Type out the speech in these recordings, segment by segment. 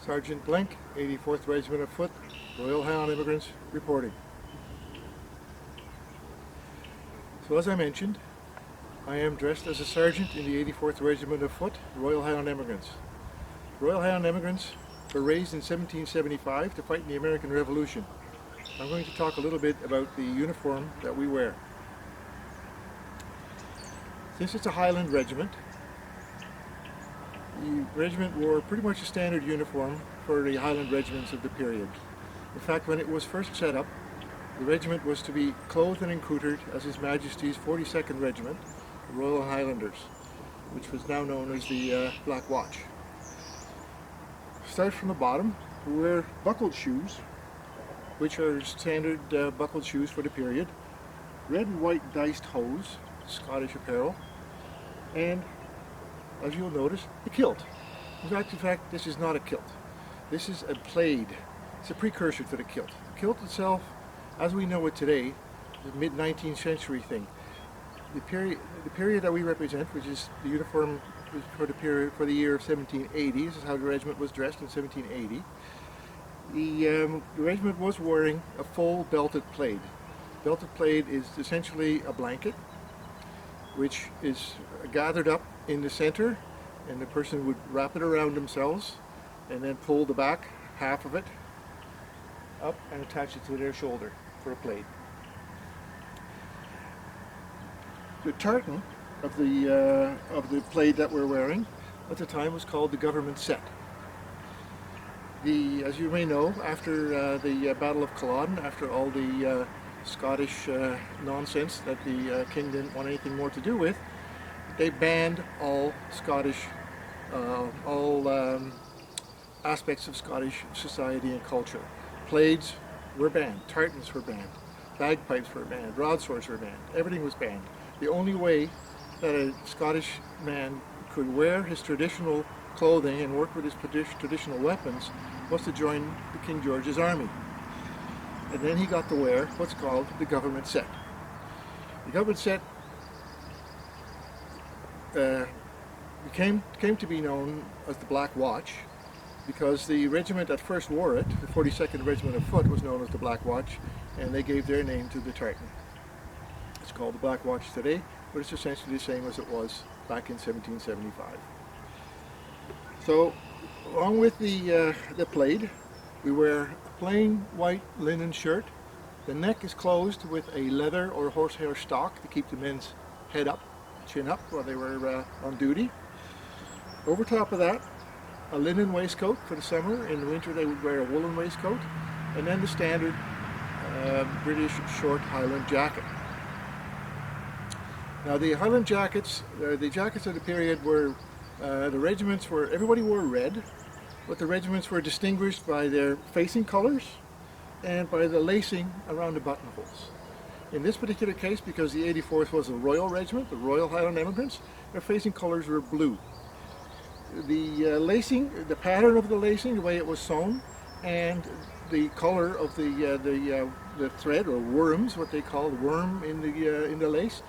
Sergeant Blank, 84th Regiment of Foot, Royal Highland Immigrants, reporting. So as I mentioned, I am dressed as a sergeant in the 84th Regiment of Foot, Royal Highland Immigrants. Royal Highland Immigrants were raised in 1775 to fight in the American Revolution. I'm going to talk a little bit about the uniform that we wear. Since it's a Highland regiment, the regiment wore pretty much a standard uniform for the Highland regiments of the period. In fact, when it was first set up, the regiment was to be clothed and accoutred as His Majesty's 42nd Regiment, the Royal Highlanders, which was now known as the Black Watch. Start from the bottom. We wear buckled shoes, which are standard buckled shoes for the period, red and white diced hose, Scottish apparel, and as you'll notice, a kilt. In fact, this is not a kilt. This is a plaid. It's a precursor to the kilt. The kilt itself, as we know it today, is a mid-19th century thing. The period that we represent, which is the uniform for the year of 1780, this is how the regiment was dressed in 1780. The regiment was wearing a full belted plaid. Belted plaid is essentially a blanket, which is gathered up in the center, and the person would wrap it around themselves and then pull the back half of it up and attach it to their shoulder for a plaid. The tartan of the plaid that we're wearing at the time was called the government set. As you may know, after the Battle of Culloden, after all the Scottish nonsense that the king didn't want anything more to do with, they banned all Scottish, aspects of Scottish society and culture. Plaids were banned, tartans were banned, bagpipes were banned, broadswords were banned, everything was banned. The only way that a Scottish man could wear his traditional clothing and work with his traditional weapons was to join the King George's army. And then he got to wear what's called the government set. The government set came to be known as the Black Watch because the regiment that first wore it, the 42nd Regiment of Foot, was known as the Black Watch, and they gave their name to the tartan. It's called the Black Watch today, but it's essentially the same as it was back in 1775. So, along with the plaid, we wear a plain white linen shirt. The neck is closed with a leather or horsehair stock to keep the men's head up, chin up while they were on duty. Over top of that, a linen waistcoat for the summer. In the winter they would wear a woolen waistcoat, and then the standard British short Highland jacket. Now the Highland jackets, the jackets of the period were, everybody wore red, but the regiments were distinguished by their facing colors and by the lacing around the buttonholes. In this particular case, because the 84th was a Royal Regiment, the Royal Highland Immigrants, their facing colors were blue. The lacing, the pattern of the lacing, the way it was sewn, and the color of the thread or worms, what they call worm in the lace,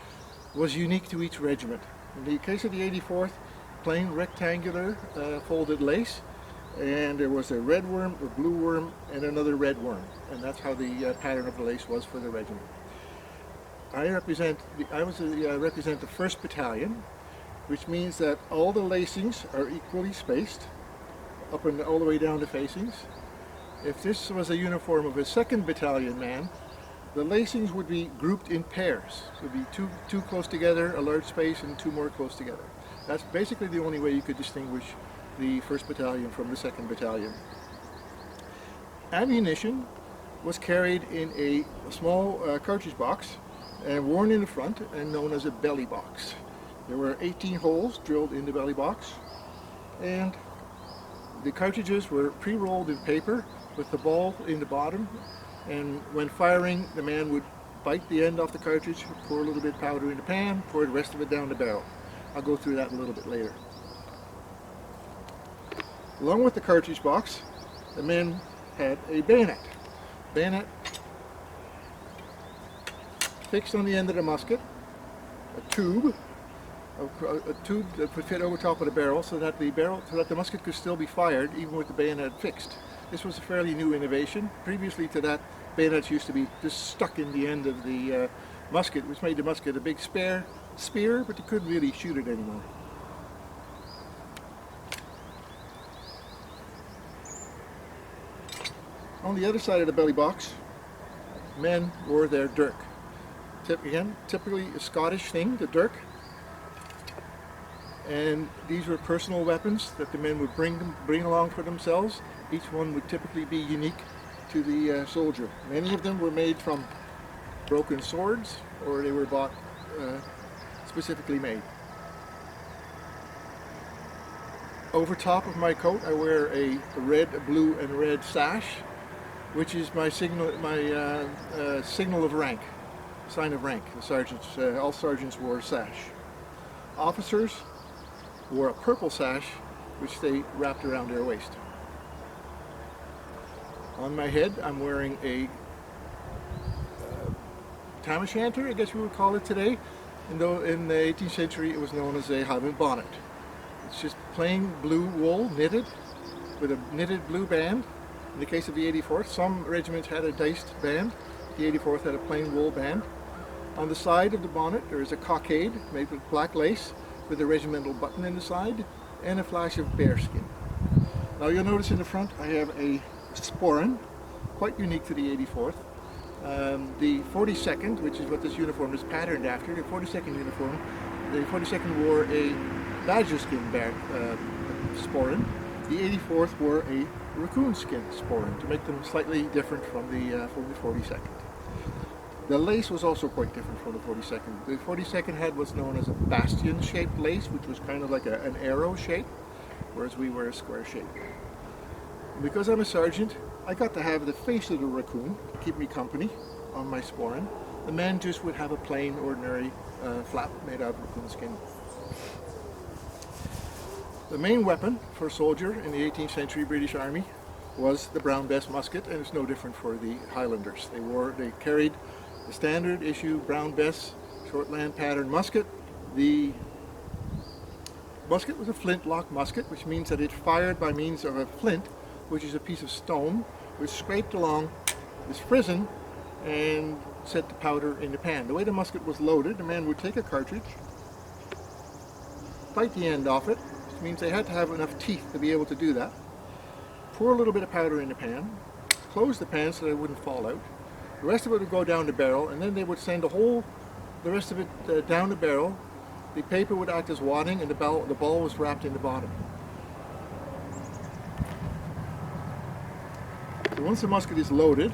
was unique to each regiment. In the case of the 84th, plain rectangular folded lace, and there was a red worm, a blue worm, and another red worm, and that's how the pattern of the lace was for the regiment. I represent the 1st Battalion, which means that all the lacings are equally spaced, up and all the way down the facings. If this was a uniform of a 2nd Battalion man, the lacings would be grouped in pairs. It would be two close together, a large space, and two more close together. That's basically the only way you could distinguish the 1st Battalion from the 2nd Battalion. Ammunition was carried in a small cartridge box and worn in the front and known as a belly box. There were 18 holes drilled in the belly box, and the cartridges were pre-rolled in paper with the ball in the bottom, and when firing the man would bite the end off the cartridge, pour a little bit of powder in the pan, pour the rest of it down the barrel. I'll go through that a little bit later. Along with the cartridge box, the men had a bayonet. Bayonet fixed on the end of the musket, a tube, a tube that would fit over top of the barrel so that the musket could still be fired even with the bayonet fixed. This was a fairly new innovation. Previously to that, bayonets used to be just stuck in the end of the musket, which made the musket a big spear, but you couldn't really shoot it anymore. On the other side of the belly box, men wore their dirk. Again, typically a Scottish thing, the dirk. And these were personal weapons that the men would bring along for themselves. Each one would typically be unique to the soldier. Many of them were made from broken swords, or they were bought specifically made. Over top of my coat, I wear a red, blue, and red sash, which is my signal of rank, sign of rank. The sergeants, all sergeants wore a sash. Officers wore a purple sash, which they wrapped around their waist. On my head, I'm wearing a tam o' shanter, I guess we would call it today. In the 18th century, it was known as a Highland bonnet. It's just plain blue wool knitted with a knitted blue band. In the case of the 84th, some regiments had a diced band. The 84th had a plain wool band. On the side of the bonnet, there is a cockade made with black lace with a regimental button in the side and a flash of bearskin. Now you'll notice in the front I have a sporran, quite unique to the 84th. The 42nd, which is what this uniform is patterned after, the 42nd uniform, the 42nd wore a badger skin sporran. The 84th wore a raccoon skin sporran to make them slightly different from the 42nd. The lace was also quite different from the 42nd. The 42nd had what's known as a bastion-shaped lace, which was kind of like an arrow shape, whereas we wear a square shape. And because I'm a sergeant, I got to have the face of the raccoon to keep me company on my sporran. The men just would have a plain, ordinary flap made out of raccoon skin. The main weapon for a soldier in the 18th century British Army was the Brown Bess musket, and it's no different for the Highlanders. They carried the standard issue Brown Bess shortland pattern musket. The musket was a flintlock musket, which means that it fired by means of a flint, which is a piece of stone, which scraped along this frizzen and set the powder in the pan. The way the musket was loaded, the man would take a cartridge, bite the end off it, which means they had to have enough teeth to be able to do that. Pour a little bit of powder in the pan, close the pan so that it wouldn't fall out. The rest of it would go down the barrel, and then they would send the rest of it down the barrel. The paper would act as wadding, and the ball was wrapped in the bottom. So once the musket is loaded,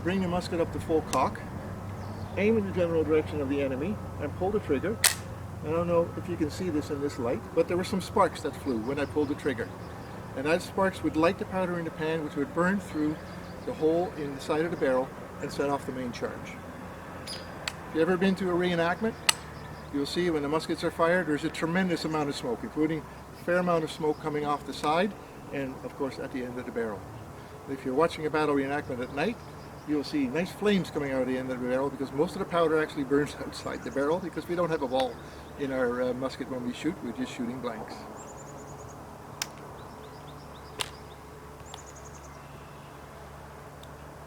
bring the musket up to full cock, aim in the general direction of the enemy, and pull the trigger. I don't know if you can see this in this light, but there were some sparks that flew when I pulled the trigger. And that sparks would light the powder in the pan, which would burn through the hole in the side of the barrel and set off the main charge. If you've ever been to a reenactment, you'll see when the muskets are fired, there's a tremendous amount of smoke, including a fair amount of smoke coming off the side and, of course, at the end of the barrel. If you're watching a battle reenactment at night, you'll see nice flames coming out of the end of the barrel because most of the powder actually burns outside the barrel because we don't have a ball in our musket when we shoot, we're just shooting blanks.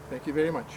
Thank you very much.